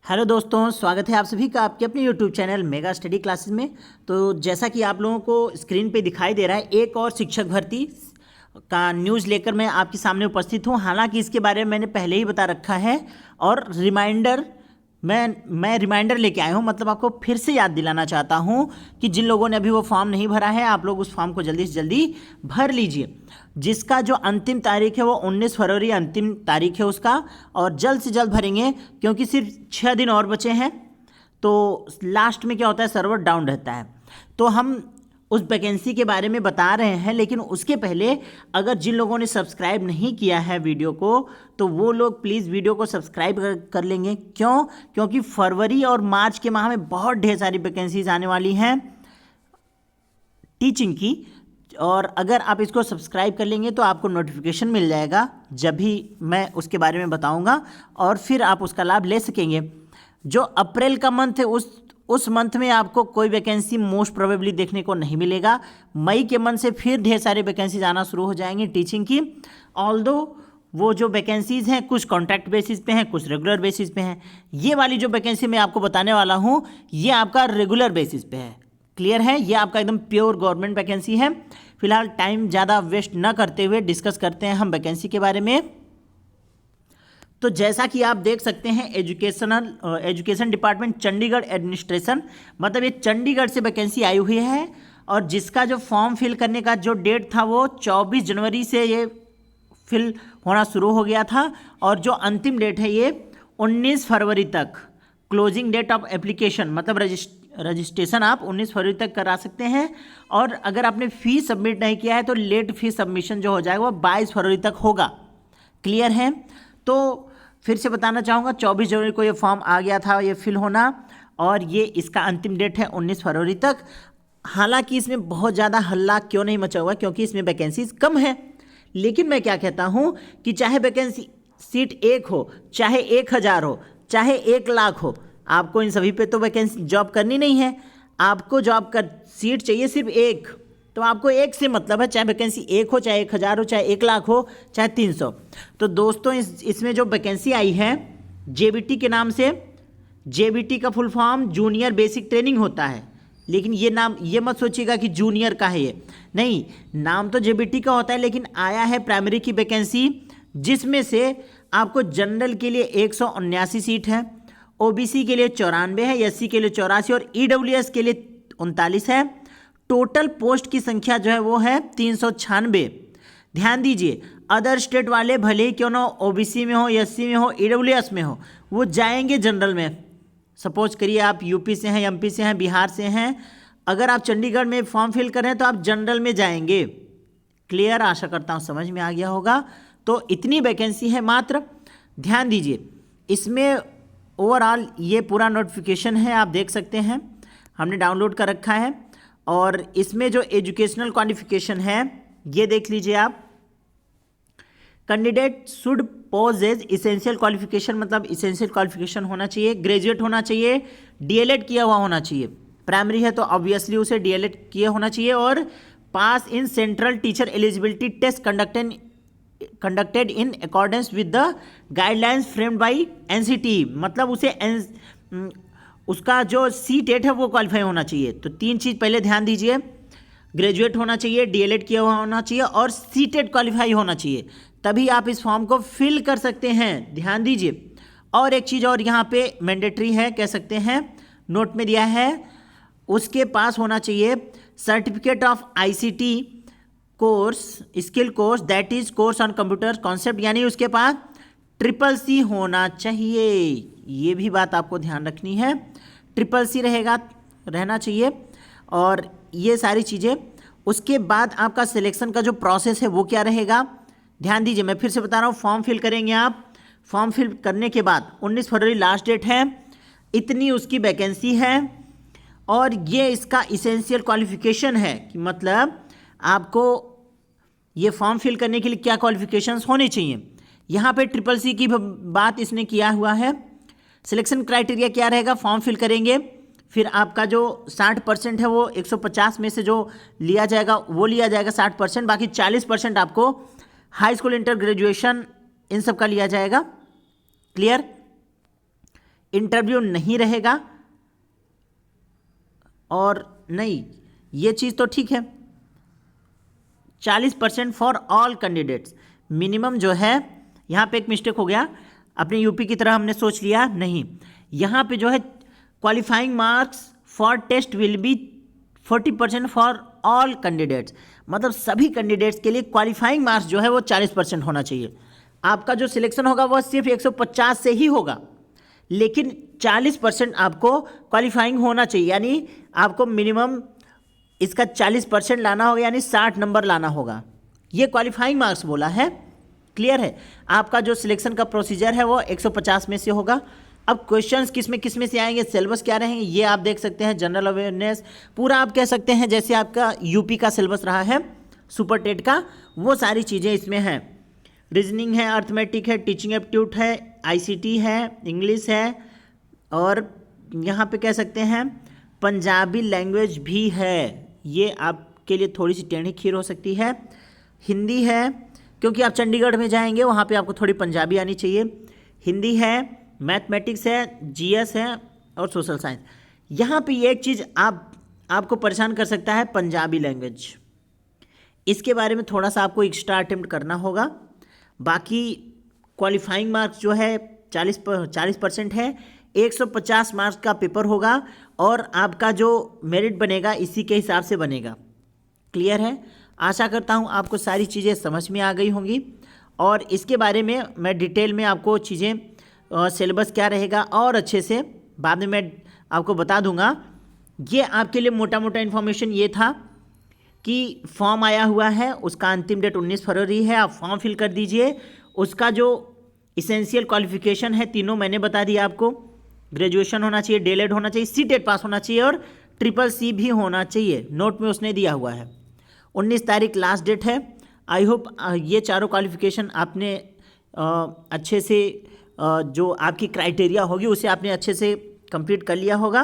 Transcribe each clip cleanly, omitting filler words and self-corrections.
Hello दोस्तों, स्वागत है आप सभी का आपके अपने YouTube channel mega study classes में। तो जैसा कि आप लोगों को स्क्रीन पे दिखाई दे रहा है, एक और शिक्षक भर्ती का न्यूज़ लेकर मैं आपके सामने उपस्थित हूं। हालांकि इसके बारे में मैंने पहले ही बता रखा है और रिमाइंडर मैं रिमाइंडर लेके आया हूं, मतलब आपको फिर से याद दिलाना चाहता हूं कि जिन लोगों ने अभी वो फॉर्म नहीं भरा है, आप लोग उस फॉर्म को जल्दी से जल्दी भर लीजिए। जिसका जो अंतिम तारीख है वो 19 फरवरी अंतिम तारीख है उसका, और जल्द से जल्द भरेंगे क्योंकि सिर्फ 6 दिन और बचे हैं। तो लास्ट में क्या होता है, सर्वर डाउन रहता है। तो हम उस वैकेंसी के बारे में बता रहे हैं, लेकिन उसके पहले अगर जिन लोगों ने सब्सक्राइब नहीं किया है वीडियो को, तो वो लोग प्लीज़ वीडियो को सब्सक्राइब कर लेंगे। क्यों? क्योंकि फरवरी और मार्च के माह में बहुत ढेर सारी वैकेंसीज आने वाली हैं टीचिंग की, और अगर आप इसको सब्सक्राइब कर लेंगे तो आपको नोटिफिकेशन मिल जाएगा जब भी मैं उसके बारे में बताऊंगा, और फिर आप उसका लाभ ले सकेंगे। जो अप्रैल का मंथ है उस मंथ में आपको कोई वैकेंसी मोस्ट प्रोबेबली देखने को नहीं मिलेगा। मई के मंथ से फिर ढेर सारे वैकेंसीज आना शुरू हो जाएंगी टीचिंग की। ऑल्दो वो जो वैकेंसीज़ हैं कुछ कॉन्ट्रैक्ट बेसिस पे हैं, कुछ रेगुलर बेसिस पे हैं। ये वाली जो वैकेंसी मैं आपको बताने वाला हूँ ये आपका रेगुलर बेसिस पे है। क्लियर है? ये आपका एकदम प्योर गवर्नमेंट वैकेंसी है। फिलहाल टाइम ज़्यादा वेस्ट न करते हुए डिस्कस करते हैं हम वैकेंसी के बारे में। तो जैसा कि आप देख सकते हैं, एजुकेशन डिपार्टमेंट चंडीगढ़ एडमिनिस्ट्रेशन, मतलब ये चंडीगढ़ से वैकेंसी आई हुई है, और जिसका जो फॉर्म फिल करने का जो डेट था वो 24 जनवरी से ये फिल होना शुरू हो गया था, और जो अंतिम डेट है ये 19 फरवरी तक। क्लोजिंग डेट ऑफ एप्लीकेशन मतलब रजिस्ट्रेशन आप 19 फरवरी तक करा सकते हैं, और अगर आपने फ़ी सबमिट नहीं किया है तो लेट फी सबमिशन जो हो जाएगा वो 22 फरवरी तक होगा। क्लियर है? तो फिर से बताना चाहूँगा, 24 जनवरी को ये फॉर्म आ गया था ये फिल होना, और ये इसका अंतिम डेट है 19 फरवरी तक। हालांकि इसमें बहुत ज़्यादा हल्ला क्यों नहीं मचा हुआ, क्योंकि इसमें वैकेंसीज कम है। लेकिन मैं क्या कहता हूँ कि चाहे वैकेंसी सीट 1 हो, चाहे 1000 हो, चाहे 1 लाख हो, आपको इन सभी पे तो वैकेंसी जॉब करनी नहीं है। आपको जॉब कर सीट चाहिए सिर्फ 1, तो आपको 1 से मतलब है, चाहे वैकेंसी 1 हो, चाहे 1000 हो, चाहे 1 लाख हो, चाहे 300। तो दोस्तों इसमें जो वैकेंसी आई है जेबीटी के नाम से, जेबीटी का full form junior basic training होता है। लेकिन ये नाम ये मत सोचिएगा कि जूनियर का है, ये नहीं, नाम तो जेबीटी का होता है, लेकिन आया है प्राइमरी की वैकेंसी, जिसमें से आपको जनरल के लिए 179 सीट है, ओबीसी के लिए 94 है, एससी के लिए 84 और ईडब्ल्यूएस के लिए 39 है। टोटल पोस्ट की संख्या जो है वो है 396। ध्यान दीजिए, अदर स्टेट वाले भले ही क्यों ना ओबीसी में हो, एससी में हो, ईडब्ल्यूएस में हो, वो जाएंगे जनरल में। सपोज करिए आप यूपी से हैं, एमपी से हैं, बिहार से हैं, अगर आप चंडीगढ़ में फॉर्म फिल कर रहे हैं तो आप जनरल में जाएंगे। क्लियर? आशा करता हूँ समझ में आ गया होगा। तो इतनी वैकेंसी है मात्र। ध्यान दीजिए, इसमें ओवरऑल ये पूरा नोटिफिकेशन है, आप देख सकते हैं, हमने डाउनलोड कर रखा है। और इसमें जो एजुकेशनल क्वालिफिकेशन है ये देख लीजिए आप। Candidate should possess essential qualification, मतलब इसेंशियल क्वालिफिकेशन होना चाहिए, ग्रेजुएट होना चाहिए, डीएलएड किया हुआ होना चाहिए। प्राइमरी है तो ऑब्वियसली उसे डीएलएड किया होना चाहिए, और pass in central teacher eligibility test conducted in accordance with the guidelines framed by NCT, मतलब उसे उसका जो C-TET है वो क्वालिफाई होना चाहिए। तो 3 चीज़ पहले ध्यान दीजिए, ग्रेजुएट होना चाहिए, डीएलएड किया हुआ होना चाहिए, और C-TET क्वालिफाई होना चाहिए, तभी आप इस फॉर्म को फिल कर सकते हैं। ध्यान दीजिए। और एक चीज़ और यहाँ पे मैंडेटरी है, कह सकते हैं, नोट में दिया है, उसके पास होना चाहिए certificate of ICT course, skill course, that is course on computer concept, यानी उसके पास CCC होना चाहिए। ये भी बात आपको ध्यान रखनी है, CCC रहना चाहिए। और ये सारी चीज़ें, उसके बाद आपका सिलेक्शन का जो प्रोसेस है वो क्या रहेगा, ध्यान दीजिए। मैं फिर से बता रहा हूँ, फॉर्म फिल करेंगे आप, फॉर्म फिल करने के बाद 19 फरवरी लास्ट डेट है, इतनी उसकी वैकेंसी है, और ये इसका इसेंशियल क्वालिफिकेशन है कि मतलब आपको ये फॉर्म फिल करने के लिए क्या क्वालिफिकेशंस होने चाहिए। यहाँ पे CCC की बात इसने किया हुआ है। सिलेक्शन क्राइटेरिया क्या रहेगा, फॉर्म फिल करेंगे, फिर आपका जो 60% है वो 150 में से जो लिया जाएगा वो लिया जाएगा 60%, बाकी 40% आपको high school inter graduation in सब का लिया जाएगा। क्लियर? इंटरव्यू नहीं रहेगा, और नहीं, ये चीज़ तो ठीक है। 40% फॉर ऑल कैंडिडेट्स, मिनिमम जो है, यहाँ पे एक मिस्टेक हो गया, अपने यूपी की तरह हमने सोच लिया, नहीं, यहाँ पे जो है qualifying marks for test will be 40% for all candidates, मतलब सभी कैंडिडेट्स के लिए क्वालिफाइंग मार्क्स जो है वो 40% होना चाहिए। आपका जो सिलेक्शन होगा वो सिर्फ 150 से ही होगा, लेकिन 40% आपको क्वालिफाइंग होना चाहिए, यानी आपको मिनिमम इसका 40% लाना होगा, यानी 60 नंबर लाना होगा। ये क्वालिफाइंग मार्क्स बोला है, क्लियर है। आपका जो सिलेक्शन का प्रोसीजर है वो 150 में से होगा। अब क्वेश्चंस किस में से आएंगे, सिलेबस क्या रहेंगे, ये आप देख सकते हैं। जनरल अवेयरनेस पूरा आप कह सकते हैं जैसे आपका यूपी का सिलेबस रहा है सुपर टेट का, वो सारी चीज़ें इसमें हैं। रीजनिंग है, अर्थमेटिक है, टीचिंग एप्टीट्यूड है, आईसीटी है, इंग्लिश है, और यहाँ पे कह सकते हैं पंजाबी लैंग्वेज भी है। ये आपके लिए थोड़ी सी टेढ़ी खीर हो सकती है। हिंदी है, क्योंकि आप चंडीगढ़ में जाएंगे, वहाँ पे आपको थोड़ी पंजाबी आनी चाहिए। हिंदी है, मैथमेटिक्स है, जीएस है, और सोशल साइंस। यहाँ पे एक चीज़ आपको परेशान कर सकता है, पंजाबी लैंग्वेज। इसके बारे में थोड़ा सा आपको एक्स्ट्रा अटेम्प्ट करना होगा। बाकी क्वालिफाइंग मार्क्स जो है 40% है, 150 मार्क्स का पेपर होगा, और आपका जो मेरिट बनेगा इसी के हिसाब से बनेगा। क्लियर है। आशा करता हूँ आपको सारी चीज़ें समझ में आ गई होंगी, और इसके बारे में मैं डिटेल में आपको चीज़ें, सिलेबस क्या रहेगा और अच्छे से बाद में मैं आपको बता दूंगा। ये आपके लिए मोटा मोटा इन्फॉर्मेशन ये था कि फॉर्म आया हुआ है, उसका अंतिम डेट 19 फरवरी है, आप फॉर्म फिल कर दीजिए। उसका जो इसेंशियल क्वालिफिकेशन है तीनों मैंने बता दिया आपको। ग्रेजुएशन होना चाहिए, डीएलएड होना चाहिए, सीटेट पास होना चाहिए, और CCC भी होना चाहिए, नोट में उसने दिया हुआ है। 19 तारीख लास्ट डेट है। आई होप ये चारों क्वालिफिकेशन आपने अच्छे से, जो आपकी क्राइटेरिया होगी उसे आपने अच्छे से कंप्लीट कर लिया होगा।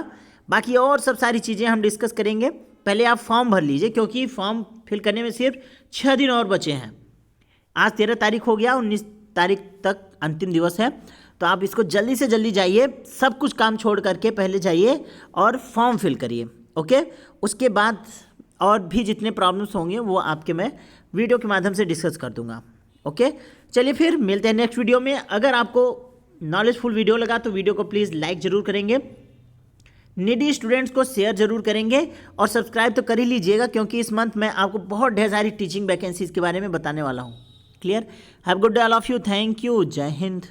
बाकी और सब सारी चीज़ें हम डिस्कस करेंगे। पहले आप फॉर्म भर लीजिए, क्योंकि फॉर्म फिल करने में सिर्फ 6 दिन और बचे हैं। आज 13 तारीख हो गया, 19 तारीख तक अंतिम दिवस है, तो आप इसको जल्दी से जल्दी जाइए, सब कुछ काम छोड़ करके पहले जाइए और फॉर्म फिल करिए। ओके, उसके बाद और भी जितने प्रॉब्लम्स होंगे वो आपके मैं वीडियो के माध्यम से डिस्कस कर दूंगा। ओके, चलिए फिर मिलते हैं नेक्स्ट वीडियो में। अगर आपको नॉलेजफुल वीडियो लगा तो वीडियो को प्लीज़ लाइक ज़रूर करेंगे, नीडी स्टूडेंट्स को शेयर जरूर करेंगे, और सब्सक्राइब तो कर ही लीजिएगा, क्योंकि इस मंथ मैं आपको बहुत ढेर सारी टीचिंग वैकेंसीज के बारे में बताने वाला हूँ। Clear. Have good day all of you. Thank you. जय हिंद।